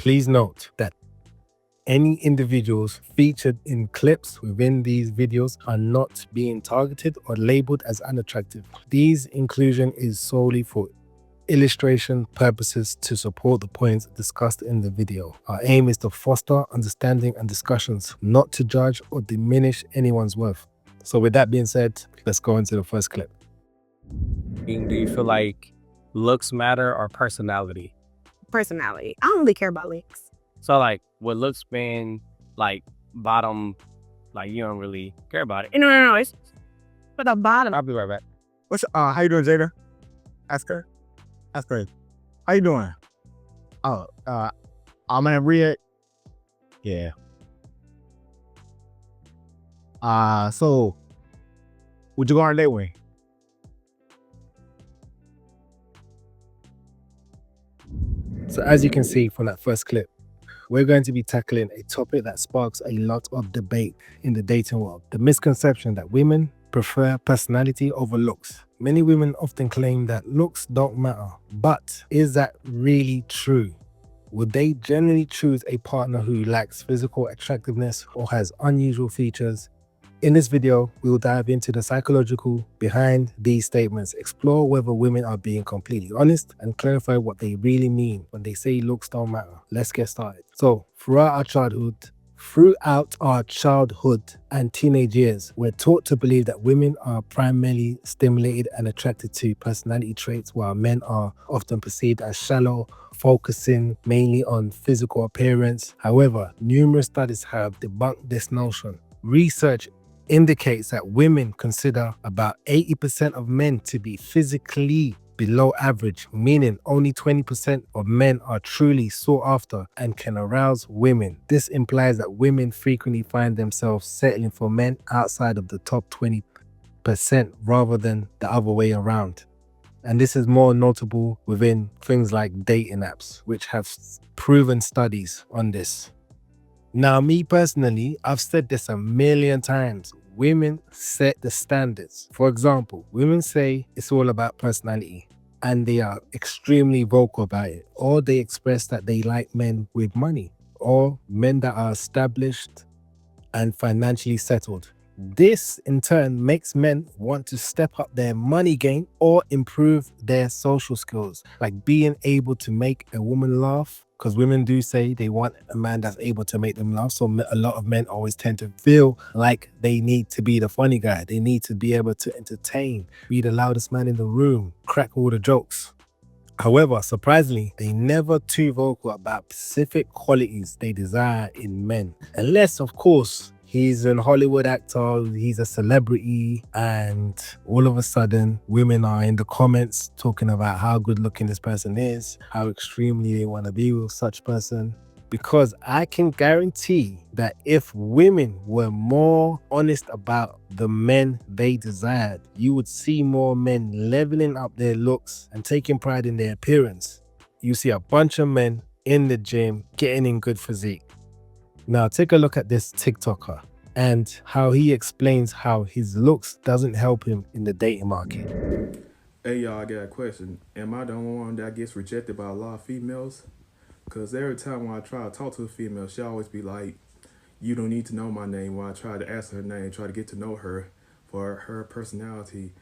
Please note that any individuals featured in clips within these videos are not being targeted or labeled as unattractive. These inclusion is solely for illustration purposes to support the points discussed in the video. Our aim is to foster understanding and discussions, not to judge or diminish anyone's worth. So with that being said, let's go into the first clip. Do you feel like looks matter or personality? Personality. I don't really care about looks. So like with looks being like bottom, like you don't really care about it. No. It's for the bottom. I'll be right back. How you doing, Jada? Ask her. How you doing? Oh, I'm in Ria. Yeah. So would you go on a date with me? So as you can see from that first clip, we're going to be tackling a topic that sparks a lot of debate in the dating world. The misconception that women prefer personality over looks. Many women often claim that looks don't matter, but is that really true? Would they generally choose a partner who lacks physical attractiveness or has unusual features? In this video, we will dive into the psychological behind these statements, explore whether women are being completely honest, and clarify what they really mean when they say looks don't matter. Let's get started. So, throughout our childhood and teenage years, we're taught to believe that women are primarily stimulated and attracted to personality traits, while men are often perceived as shallow, focusing mainly on physical appearance. However, numerous studies have debunked this notion. Research indicates that women consider about 80% of men to be physically below average, meaning only 20% of men are truly sought after and can arouse women. This implies that women frequently find themselves settling for men outside of the top 20% rather than the other way around. And this is more notable within things like dating apps, which have proven studies on this. Now, me personally, I've said this a million times. Women set the standards. For example, women say it's all about personality and they are extremely vocal about it. Or they express that they like men with money or men that are established and financially settled. This in turn makes men want to step up their money game or improve their social skills, like being able to make a woman laugh. Because women do say they want a man that's able to make them laugh. So a lot of men always tend to feel like they need to be the funny guy. They need to be able to entertain, be the loudest man in the room, crack all the jokes. However, surprisingly, they never too vocal about specific qualities they desire in men. Unless, of course, he's a Hollywood actor, he's a celebrity, and all of a sudden, women are in the comments talking about how good looking this person is, how extremely they want to be with such person. Because I can guarantee that if women were more honest about the men they desired, you would see more men leveling up their looks and taking pride in their appearance. You see a bunch of men in the gym getting in good physique. Now take a look at this TikToker and how he explains how his looks doesn't help him in the dating market. Hey y'all, I got a question. Am I the only one that gets rejected by a lot of females? Because every time when I try to talk to a female, she always be like, you don't need to know my name. When I try to ask her name, try to get to know her for her personality.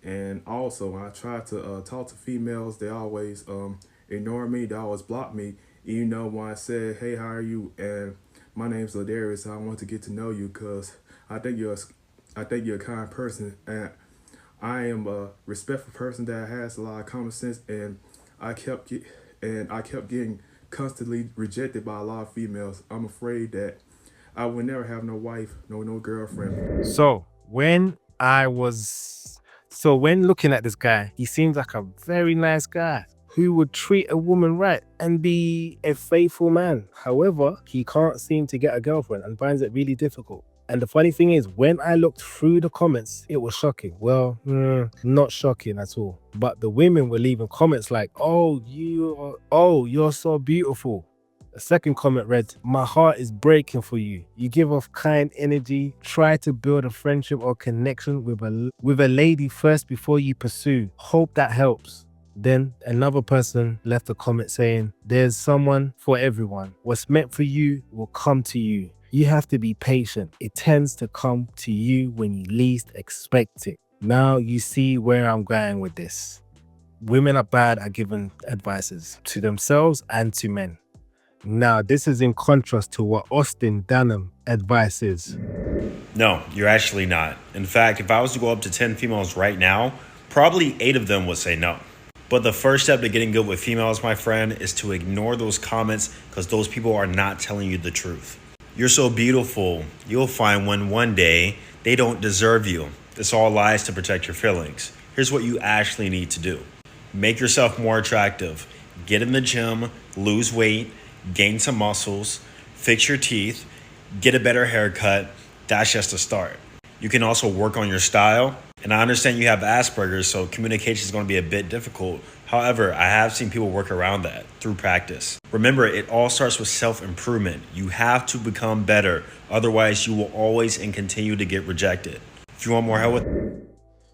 And also when I try to talk to females, they always ignore me. They always block me. You know, when I said, hey, how are you? And my name's Ladarius. I want to get to know you because I think you're a kind person. And I am a respectful person that has a lot of common sense. And I kept getting constantly rejected by a lot of females. I'm afraid that I would never have no wife, no girlfriend. So when looking at this guy, he seems like a very nice guy who would treat a woman right and be a faithful man. However, he can't seem to get a girlfriend and finds it really difficult. And the funny thing is, when I looked through the comments, it was shocking. Well, not shocking at all. But the women were leaving comments like, you're so beautiful. A second comment read, my heart is breaking for you. You give off kind energy. Try to build a friendship or connection with a lady first before you pursue. Hope that helps. Then another person left a comment saying, there's someone for everyone. What's meant for you will come to you. You have to be patient. It tends to come to you when you least expect it. Now you see where I'm going with this. Women are bad at giving advices to themselves and to men. Now, this is in contrast to what Austin Danham advises. No, you're actually not. In fact, if I was to go up to 10 females right now, probably 8 of them would say no. But the first step to getting good with females, my friend, is to ignore those comments because those people are not telling you the truth. You're so beautiful. You'll find one day they don't deserve you. It's all lies to protect your feelings. Here's what you actually need to do. Make yourself more attractive. Get in the gym, lose weight, gain some muscles, fix your teeth, get a better haircut. That's just a start. You can also work on your style. And I understand you have Asperger's, so communication is going to be a bit difficult. However, I have seen people work around that through practice. Remember, it all starts with self-improvement. You have to become better. Otherwise, you will always and continue to get rejected. If you want more help with...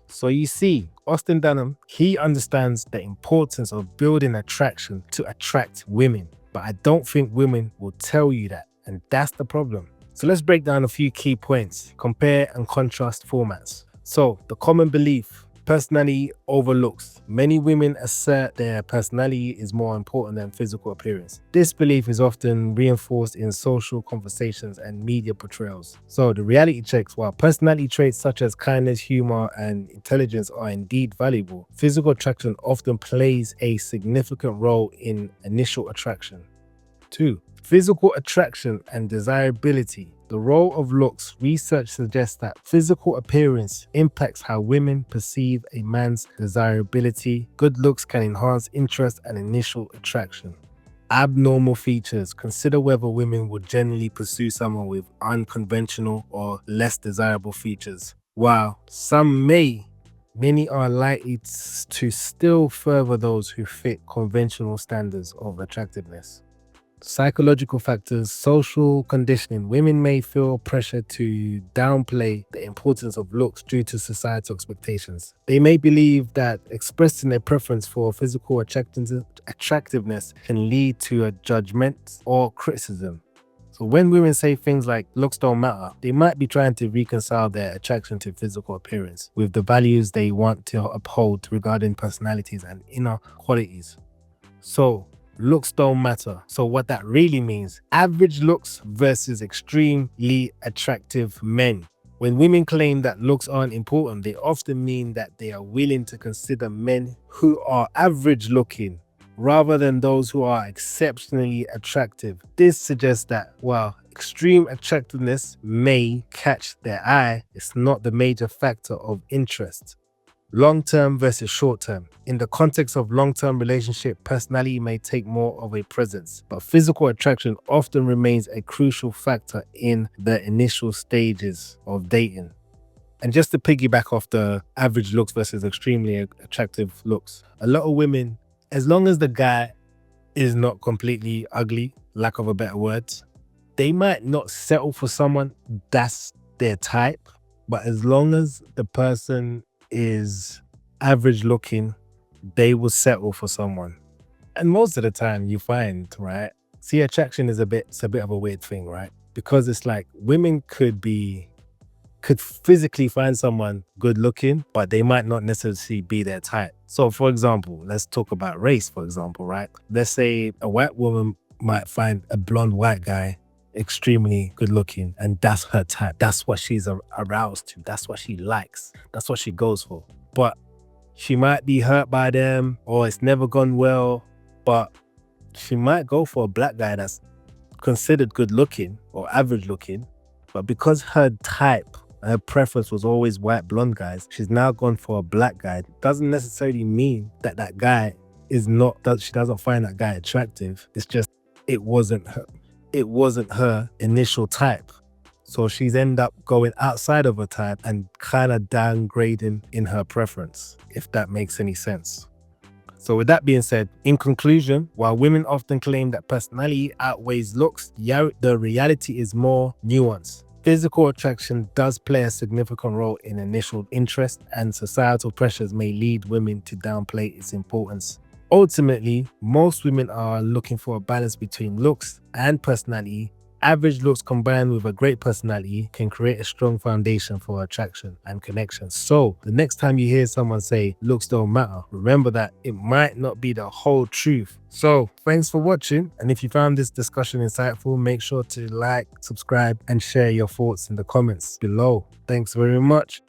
So you see, Austin Danham, he understands the importance of building attraction to attract women. But I don't think women will tell you that. And that's the problem. So let's break down a few key points. Compare and contrast formats. So the common belief, personality over looks. Many women assert their personality is more important than physical appearance. This belief is often reinforced in social conversations and media portrayals. So the reality checks, while personality traits such as kindness, humor, and intelligence are indeed valuable, physical attraction often plays a significant role in initial attraction. 2. Physical attraction and desirability. The role of looks. Research suggests that physical appearance impacts how women perceive a man's desirability. Good looks can enhance interest and initial attraction. Abnormal features. Consider whether women would generally pursue someone with unconventional or less desirable features. While some may, many are likely to still further those who fit conventional standards of attractiveness. Psychological factors, social conditioning. Women may feel pressure to downplay the importance of looks due to societal expectations. They may believe that expressing their preference for physical attractiveness can lead to a judgment or criticism. So when women say things like looks don't matter, they might be trying to reconcile their attraction to physical appearance with the values they want to uphold regarding personalities and inner qualities. So looks don't matter. So what that really means, average looks versus extremely attractive men. When women claim that looks aren't important, they often mean that they are willing to consider men who are average looking rather than those who are exceptionally attractive. This suggests that while extreme attractiveness may catch their eye, it's not the major factor of interest. Long-term versus short-term. In the context of long-term relationship, personality may take more of a presence, but physical attraction often remains a crucial factor in the initial stages of dating. And just to piggyback off the average looks versus extremely attractive looks, a lot of women, as long as the guy is not completely ugly, lack of a better words, they might not settle for someone that's their type, but as long as the person is average looking, they will settle for someone. And most of the time you find, right? See, attraction is it's a bit of a weird thing, right? Because it's like women could physically find someone good looking, but they might not necessarily be their type. So for example, let's talk about race, for example, right? Let's say a white woman might find a blonde white guy extremely good looking, and that's her type. That's what she's aroused to. That's what she likes. That's what she goes for. But she might be hurt by them, or it's never gone well, but she might go for a black guy that's considered good looking or average looking, but because her type, her preference was always white blonde guys, she's now gone for a black guy. Doesn't necessarily mean that that guy is not, that she doesn't find that guy attractive. It's just it wasn't her initial type. So she's end up going outside of her type and kind of downgrading in her preference, if that makes any sense. So with that being said, in conclusion, while women often claim that personality outweighs looks, the reality is more nuanced. Physical attraction does play a significant role in initial interest, and societal pressures may lead women to downplay its importance. Ultimately, most women are looking for a balance between looks and personality. Average looks combined with a great personality can create a strong foundation for attraction and connection. So, the next time you hear someone say looks don't matter, remember that it might not be the whole truth. So, thanks for watching. And if you found this discussion insightful, make sure to like, subscribe, and share your thoughts in the comments below. Thanks very much.